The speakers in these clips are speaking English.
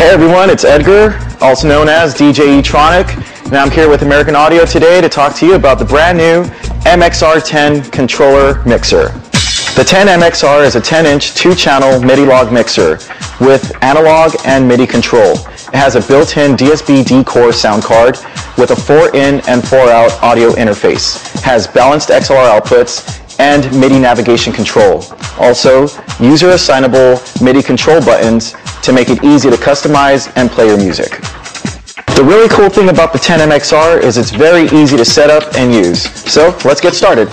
Hey everyone, it's Edgar, also known as DJ E-Tronic, and I'm here with American Audio today to talk to you about the brand new MXR10 controller mixer. The 10 MXR is a 10-inch 2-channel MIDI log mixer with analog and MIDI control. It has a built-in DSP D-Core sound card with a 4-in and 4-out audio interface. It has balanced XLR outputs and MIDI navigation control. Also, user-assignable MIDI control buttons to make it easy to customize and play your music. The really cool thing about the 10 MXR is it's very easy to set up and use. So let's get started.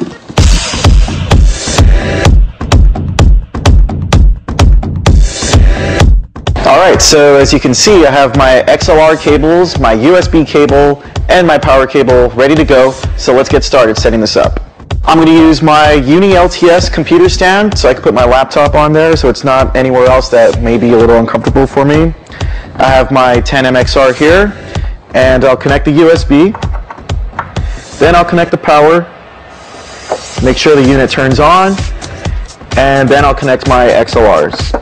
Alright, so as you can see, I have my XLR cables, my USB cable, and my power cable ready to go. So let's get started setting this up. I'm going to use my Uni LTS computer stand so I can put my laptop on there so it's not anywhere else that may be a little uncomfortable for me. I have my 10 MXR here, and I'll connect the USB. Then I'll connect the power, make sure the unit turns on, and then I'll connect my XLRs.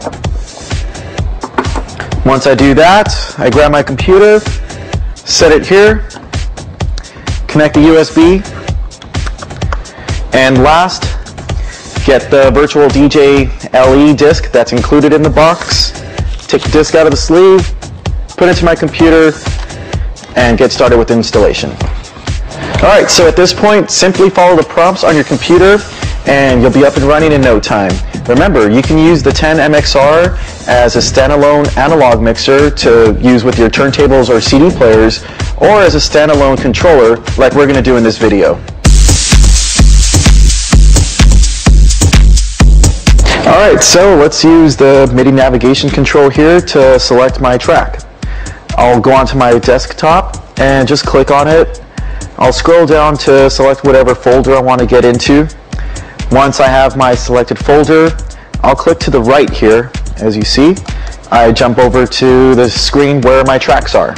Once I do that, I grab my computer, set it here, connect the USB, and last, get the virtual DJ LE disc that's included in the box. Take the disc out of the sleeve, put it into my computer, and get started with the installation. Alright, so at this point, simply follow the prompts on your computer and you'll be up and running in no time. Remember, you can use the 10 MXR as a standalone analog mixer to use with your turntables or CD players, or as a standalone controller like we're going to do in this video. Alright, so let's use the MIDI navigation control here to select my track. I'll go onto my desktop and just click on it. I'll scroll down to select whatever folder I want to get into. Once I have my selected folder, I'll click to the right here. As you see, I jump over to the screen where my tracks are.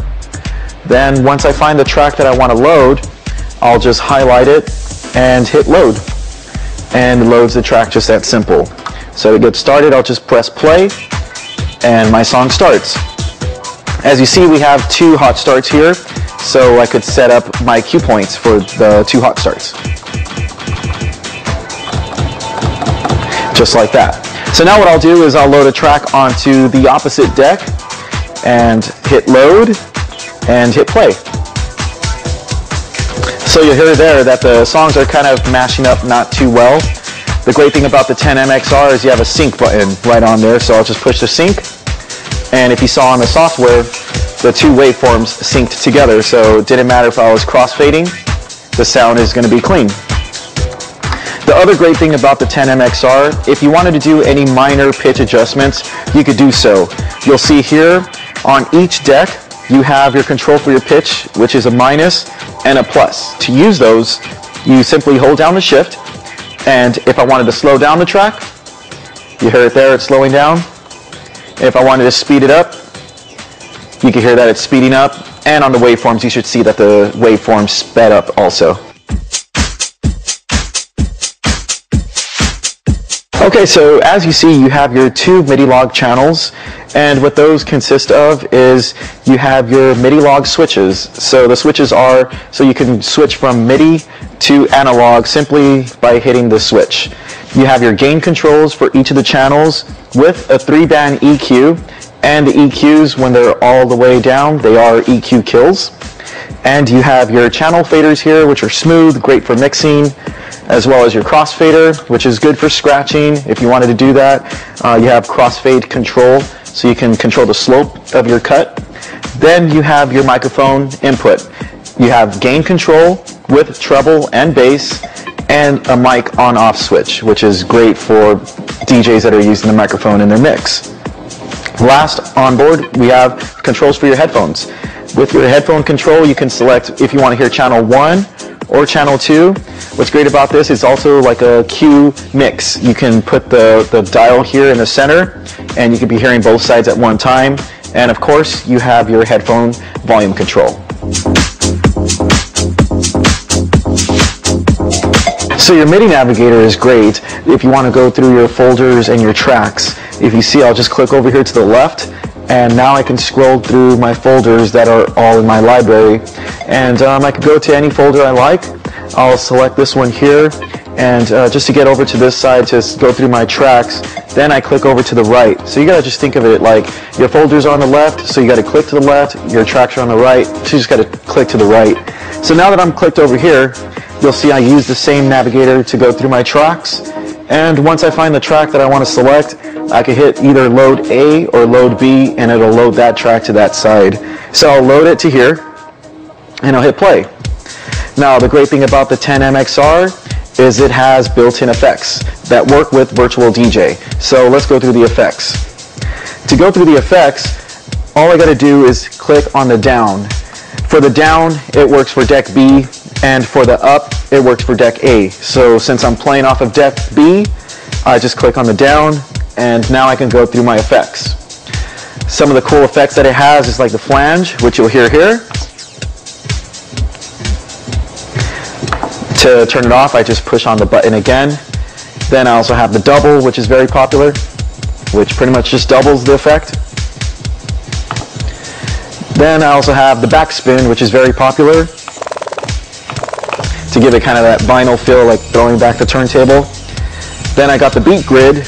Then once I find the track that I want to load, I'll just highlight it and hit load. And it loads the track just that simple. So to get started, I'll just press play, and my song starts. As you see, we have 2 hot starts here, so I could set up my cue points for the 2 hot starts. Just like that. So now what I'll do is I'll load a track onto the opposite deck, and hit load, and hit play. So you'll hear there that the songs are kind of mashing up not too well. The great thing about the 10 MXR is you have a sync button right on there, so I'll just push the sync, and if you saw on the software, the 2 waveforms synced together, so it didn't matter if I was crossfading, the sound is going to be clean. The other great thing about the 10 MXR, if you wanted to do any minor pitch adjustments, you could do so. You'll see here on each deck, you have your control for your pitch, which is a minus and a plus. To use those, you simply hold down the shift, and if I wanted to slow down the track, you hear it there, it's slowing down. If I wanted to speed it up, you can hear that it's speeding up. And on the waveforms, you should see that the waveforms sped up also. Okay, so as you see, you have your 2 MIDI log channels, and what those consist of is you have your MIDI log switches. So the switches are so you can switch from MIDI to analog simply by hitting the switch. You have your gain controls for each of the channels with a 3-band EQ, and the EQs, when they're all the way down, they are EQ kills. And you have your channel faders here, which are smooth, great for mixing, as well as your crossfader, which is good for scratching. If you wanted to do that, you have crossfade control, so you can control the slope of your cut. Then you have your microphone input. You have gain control with treble and bass, and a mic on-off switch, which is great for DJs that are using the microphone in their mix. Last on board, we have controls for your headphones. With your headphone control, you can select if you want to hear channel 1 or channel 2. What's great about this is also like a cue mix. You can put the dial here in the center, and you can be hearing both sides at one time. And of course, you have your headphone volume control. So your MIDI navigator is great if you want to go through your folders and your tracks. If you see, I'll just click over here to the left, And now I can scroll through my folders that are all in my library. And I can go to any folder I like. I'll select this one here. And just to get over to this side to go through my tracks, then I click over to the right. So you gotta just think of it like your folders are on the left, so you gotta click to the left, your tracks are on the right, so you just gotta click to the right. So now that I'm clicked over here, you'll see I use the same navigator to go through my tracks. And once I find the track that I want to select, I can hit either load A or load B, and it'll load that track to that side. So I'll load it to here, and I'll hit play. Now the great thing about the 10 MXR is it has built-in effects that work with Virtual DJ. So let's go through the effects. To go through the effects, all I got to do is click on the down. For the down, it works for deck B, and for the up, it works for deck A. So since I'm playing off of deck B, I just click on the down, and now I can go through my effects. Some of the cool effects that it has is like the flange, which you'll hear here. To turn it off, I just push on the button again. Then I also have the double, which is very popular, which pretty much just doubles the effect. Then I also have the backspin, which is very popular, to give it kind of that vinyl feel, like throwing back the turntable. Then I got the beat grid,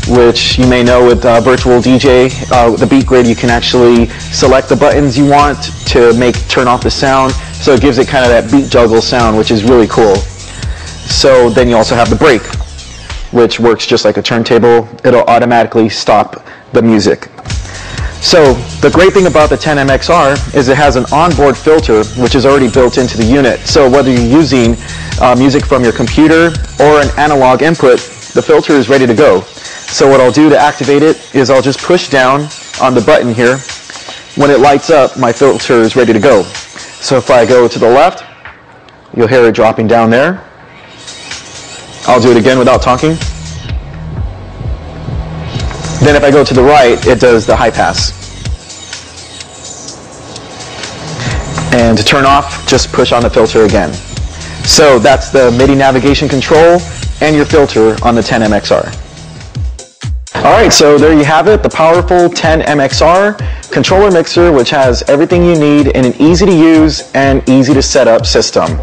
which you may know with Virtual DJ. The beat grid, you can actually select the buttons you want to turn off the sound. So it gives it kind of that beat juggle sound, which is really cool. So then you also have the break, which works just like a turntable. It'll automatically stop the music. So the great thing about the 10 MXR is it has an onboard filter, which is already built into the unit. So whether you're using music from your computer or an analog input, the filter is ready to go. So what I'll do to activate it is I'll just push down on the button here. When it lights up, my filter is ready to go. So if I go to the left, you'll hear it dropping down there. I'll do it again without talking. Then if I go to the right, it does the high pass. And to turn off, just push on the filter again. So that's the MIDI navigation control and your filter on the 10 MXR. Alright, so there you have it, the powerful 10 MXR controller mixer, which has everything you need in an easy to use and easy to set up system.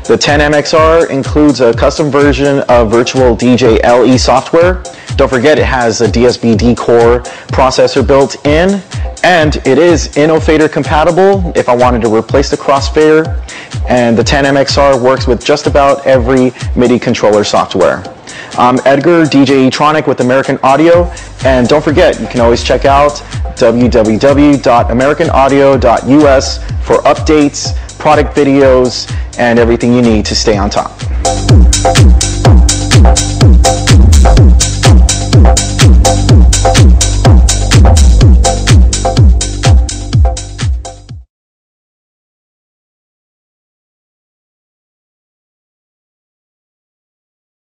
The 10 MXR includes a custom version of Virtual DJ LE software. Don't forget it has a DSP-D core processor built in, and it is InnoFader compatible if I wanted to replace the crossfader, and the 10 MXR works with just about every MIDI controller software. I'm Edgar, DJ Etronic with American Audio, and don't forget, you can always check out www.americanaudio.us for updates, product videos, and everything you need to stay on top.